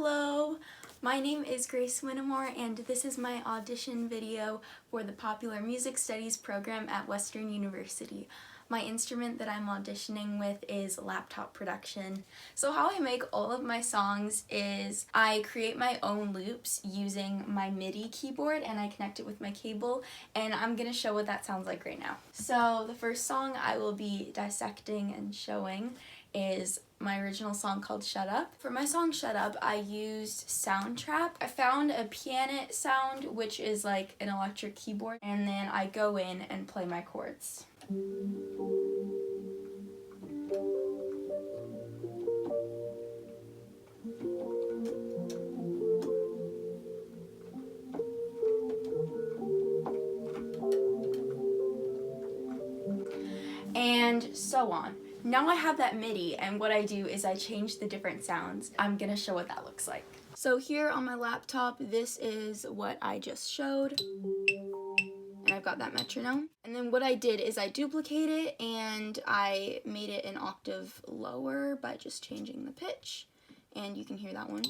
Hello, my name is Grace Winnemore and this is my audition video for the Popular Music Studies program at Western University. My instrument that I'm auditioning with is laptop production. So how I make all of my songs is I create my own loops using my MIDI keyboard and I connect it with my cable, and I'm gonna show what that sounds like right now. So the first song I will be dissecting and showing is my original song called Shut Up. For my song Shut Up, I used Soundtrap. I found a piano sound, which is like an electric keyboard, and then I go in and play my chords. And so on. Now I have that MIDI, and what I do is I change the different sounds. I'm gonna show what that looks like. So here on my laptop, this is what I just showed. And I've got that metronome. And then what I did is I duplicated it and I made it an octave lower by just changing the pitch. And you can hear that one.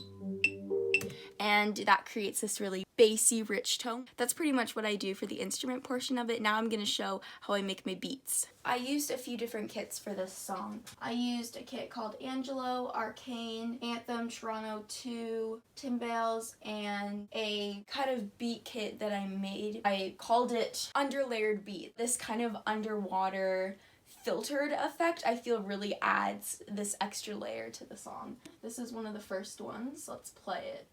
And that creates this really bassy, rich tone. That's pretty much what I do for the instrument portion of it. Now I'm gonna show how I make my beats. I used a few different kits for this song. I used a kit called Angelo, Arcane, Anthem, Toronto 2, Timbales, and a kind of beat kit that I made. I called it Underlayered Beat. This kind of underwater filtered effect I feel really adds this extra layer to the song. This is one of the first ones. Let's play it.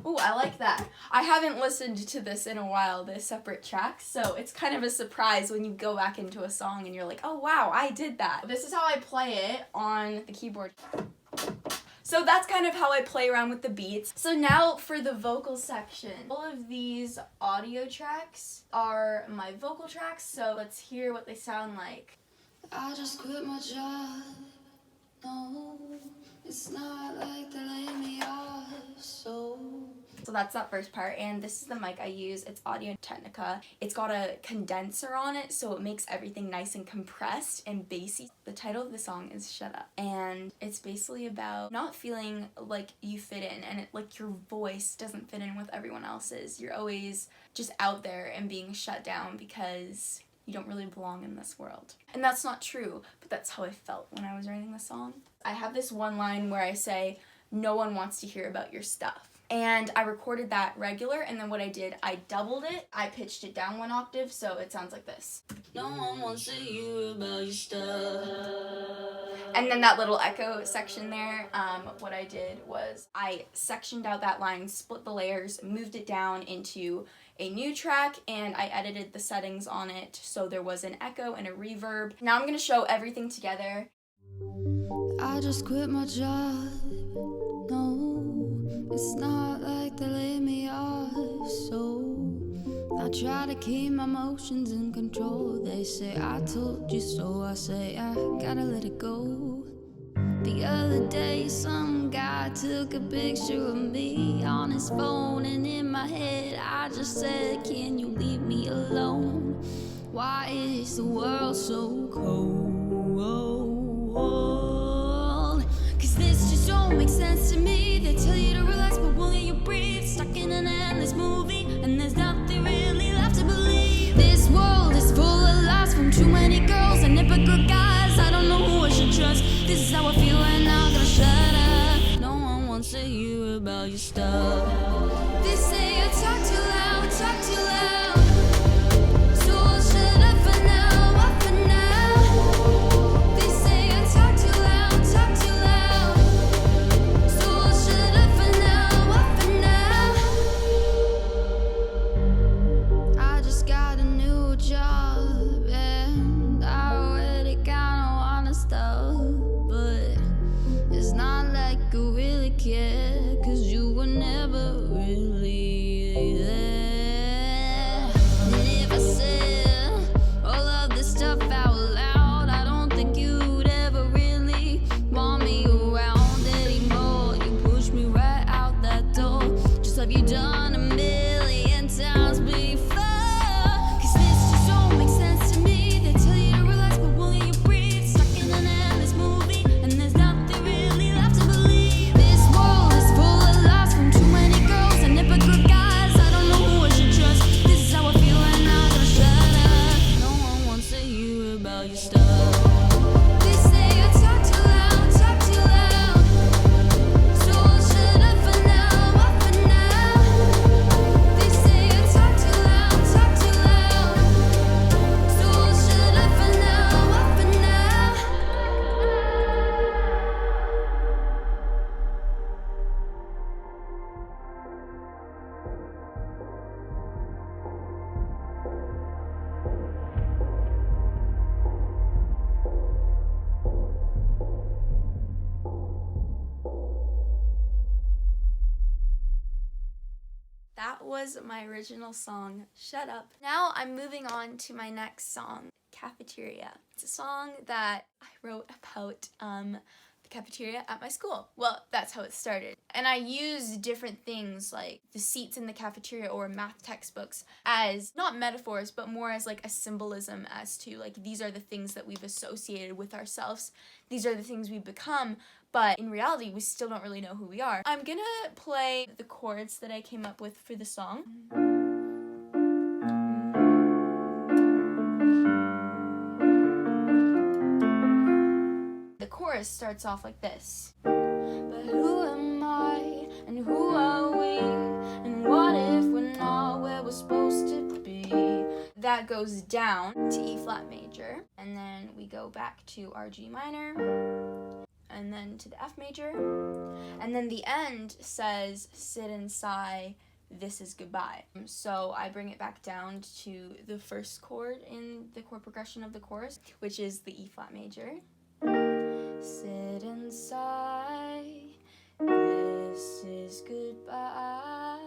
Ooh, I like that. I haven't listened to this in a while, this separate track, so it's kind of a surprise when you go back into a song and you're like, oh wow, I did that. This is how I play it on the keyboard. So that's kind of how I play around with the beats. So now for the vocal section. All of these audio tracks are my vocal tracks, so let's hear what they sound like. I just quit my job. No, it's not like they laid me off, so that's that first part, and this is the mic I use. It's Audio Technica. It's got a condenser on it, so it makes everything nice and compressed and bassy. The title of the song is Shut Up, and it's basically about not feeling like you fit in, and like your voice doesn't fit in with everyone else's. You're always just out there and being shut down because you don't really belong in this world. And that's not true, but that's how I felt when I was writing the song. I have this one line where I say, no one wants to hear about your stuff. And I recorded that regular, and then what I did, I doubled it. I pitched it down one octave, so it sounds like this. No one wants to hear about your stuff. And then that little echo section there, what I did was I sectioned out that line, split the layers, moved it down into a new track, and I edited the settings on it so there was an echo and a reverb. Now I'm gonna show everything together. I just quit my job. No, it's not like they laid me off, so I try to keep my emotions in control. They say I told you so, I say I gotta let it go. The other day some guy took a picture of me on his phone, and in my head I just said, can you leave me alone? Why is the world so cold? 'Cause this just don't make sense to me. They tell you to relax, but won't let you breathe. Stuck in an endless movie, and there's nothing really left to believe. This world is full of lies from too many girls and hypocrite guys. I don't know who I should trust. This is how I feel right now, I'm gonna shut up. No one wants to hear about your stuff. They say you talk too loud, talk too loud. So I'll shut up for now, up for now. They say you talk too loud, talk too loud. So I'll shut up for now, up for now. I just got a new job, and I already kinda wanna stop, but it's not like I really care, 'cause you were never really there. And if I said all of this stuff out loud, I don't think you'd ever really want me around anymore. You pushed me right out that door, just like you done a million times before. 'Cause this just don't make sense to me. They tell you to relax, but won't let you breathe. Stuck in an endless movie, and there's nothing really was my original song, Shut Up. Now I'm moving on to my next song, Cafeteria. It's a song that I wrote about the cafeteria at my school. Well, that's how it started. And I used different things like the seats in the cafeteria or math textbooks as not metaphors, but more as like a symbolism as to like these are the things that we've associated with ourselves. These are the things we become, but in reality, we still don't really know who we are. I'm gonna play the chords that I came up with for the song. The chorus starts off like this. But who am I, and who are we, and what if we're not where we're supposed to be? That goes down to E flat major, and then we go back to our G minor, and then to the F major, and then the end says sit and sigh, this is goodbye. So I bring it back down to the first chord in the chord progression of the chorus, which is the E flat major. Sit and sigh, this is goodbye.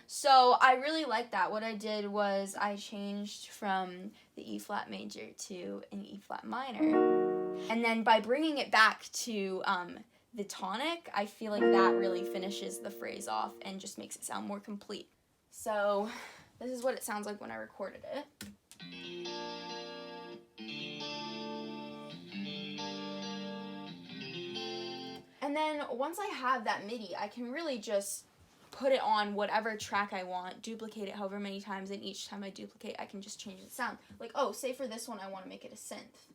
So I really like that. What I did was I changed from the E flat major to an E flat minor. And then by bringing it back to the tonic, I feel like that really finishes the phrase off and just makes it sound more complete. So this is what it sounds like when I recorded it. And then once I have that MIDI, I can really just put it on whatever track I want, duplicate it however many times, and each time I duplicate, I can just change the sound. Like, oh, say for this one, I want to make it a synth.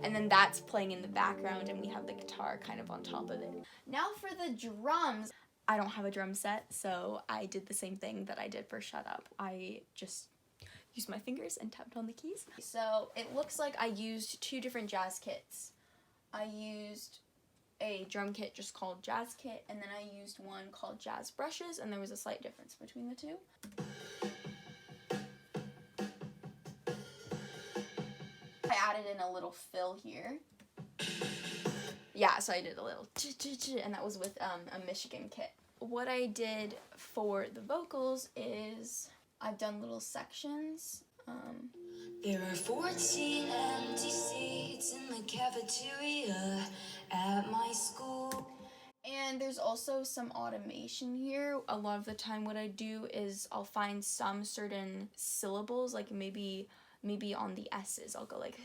And then that's playing in the background, and we have the guitar kind of on top of it. Now for the drums, I don't have a drum set, so I did the same thing that I did for Shut Up. I just used my fingers and tapped on the keys. So it looks like I used two different jazz kits. I used a drum kit just called Jazz Kit, and then I used one called Jazz Brushes, and there was a slight difference between the two. I added in a little fill here. Yeah, so I did a little and that was with a Michigan kit. What I did for the vocals is I've done little sections. There are 14 empty seats in the cafeteria at my school. And there's also some automation here. A lot of the time what I do is I'll find some certain syllables, like maybe on the S's, I'll go like,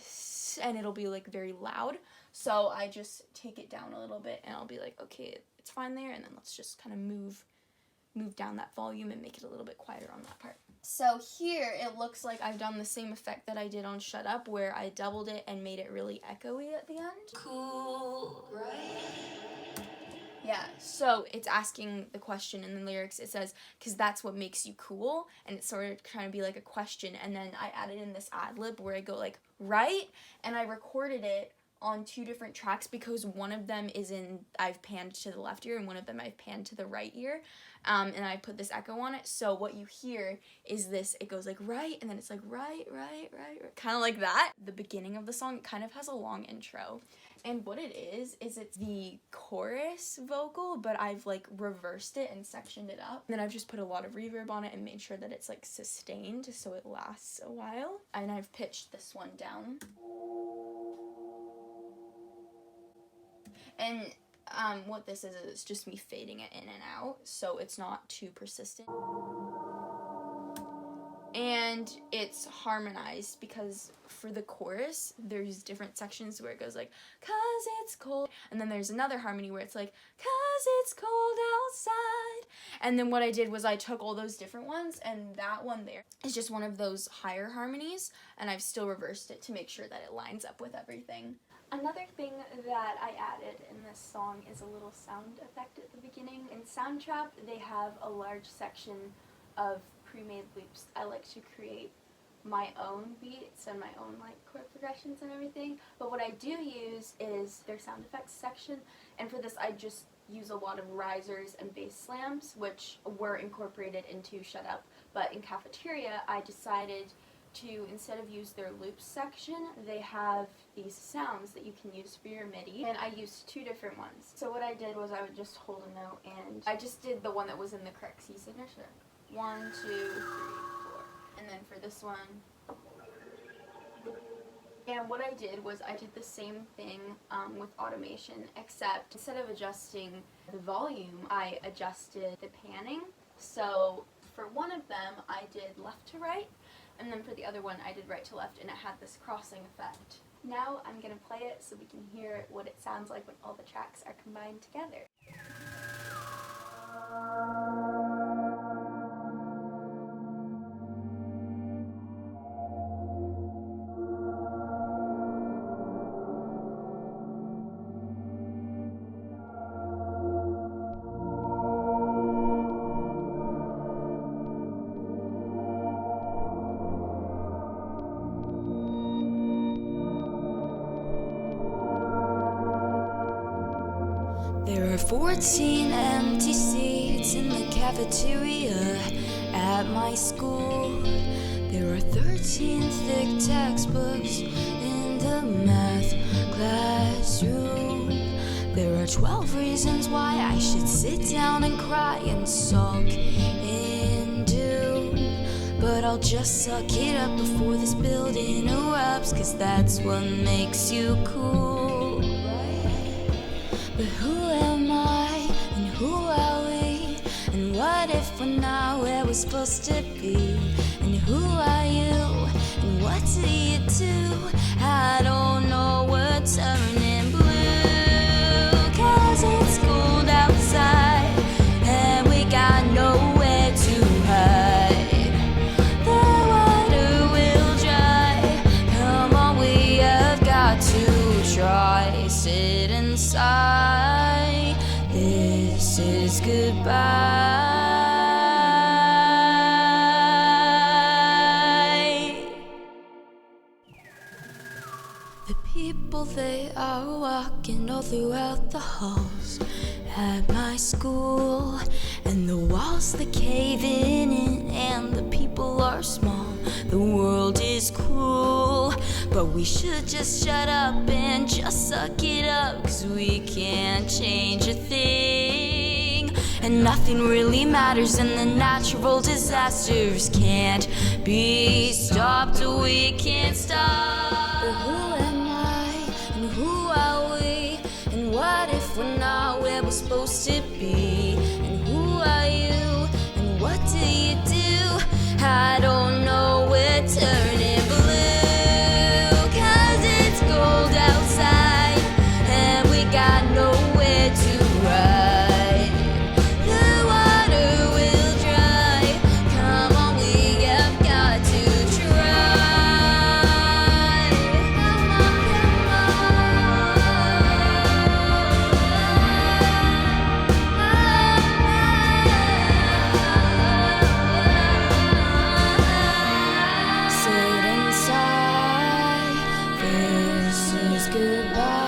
and it'll be like very loud. So I just take it down a little bit and I'll be like, okay, it's fine there. And then let's just kind of move down that volume and make it a little bit quieter on that part. So here it looks like I've done the same effect that I did on Shut Up, where I doubled it and made it really echoey at the end. Cool, right? Yeah, so it's asking the question in the lyrics. It says, because that's what makes you cool, and it's sort of trying to be like a question, and then I added in this ad-lib where I go like, right? And I recorded it on two different tracks because one of them is I've panned to the left ear and one of them I've panned to the right ear, and I put this echo on it. So what you hear is this, it goes like right, and then it's like right, kind of like that. The beginning of the song kind of has a long intro, and what it is it's the chorus vocal, but I've like reversed it and sectioned it up. And then I've just put a lot of reverb on it and made sure that it's like sustained so it lasts a while. And I've pitched this one down. And what this is just me fading it in and out, so it's not too persistent. And it's harmonized because for the chorus, there's different sections where it goes like, 'cause it's cold. And then there's another harmony where it's like, 'cause it's cold outside. And then what I did was I took all those different ones, and that one there is just one of those higher harmonies, and I've still reversed it to make sure that it lines up with everything. Another thing that I added in this song is a little sound effect at the beginning. In Soundtrap, they have a large section of pre-made loops. I like to create my own beats and my own like chord progressions and everything, but what I do use is their sound effects section, and for this I just use a lot of risers and bass slams, which were incorporated into Shut Up. But in Cafeteria, I decided to, instead of use their loops section, they have these sounds that you can use for your MIDI, and I used 2 different ones. So what I did was I would just hold a note, and I just did the one that was in the correct C signature. 1, 2, 3, 4. And then for this one, and what I did was I did the same thing with Audition, except instead of adjusting the volume, I adjusted the panning. So for one of them, I did left to right, and then for the other one, I did right to left, and it had this crossing effect. Now I'm going to play it so we can hear what it sounds like when all the tracks are combined together. There are 14 empty seats in the cafeteria at my school. There are 13 thick textbooks in the math classroom. There are 12 reasons why I should sit down and cry and sulk in doom. But I'll just suck it up before this building erupts, 'cause that's what makes you cool. But who am I, and who are we, and what if we're not where we're supposed to be? And who are you, and what do you do? I don't know, we're turning blue, 'cause it's cold outside, and we got nowhere to hide. The water will dry, come on, we have got to try. Sit inside, this is goodbye. The people, they are walking all throughout the halls at my school, and the walls, they're caving in, and the people are small. The world is cruel, but we should just shut up and just suck it up, 'cause we can't change a thing, and nothing really matters, and the natural disasters can't be stopped. We can't stop. But who am I, and who are we, and what if we're not where we're supposed to be? And who are you, and what do you do? I don't know, we're turning blue, 'cause it's cold outside, and we got nowhere to ride. The water will dry, come on, we have got to try. Come on, sit inside, this is goodbye.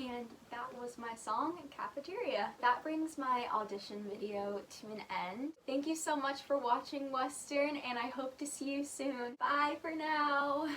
And that was my song, Cafeteria. That brings my audition video to an end. Thank you so much for watching Western, and I hope to see you soon. Bye for now!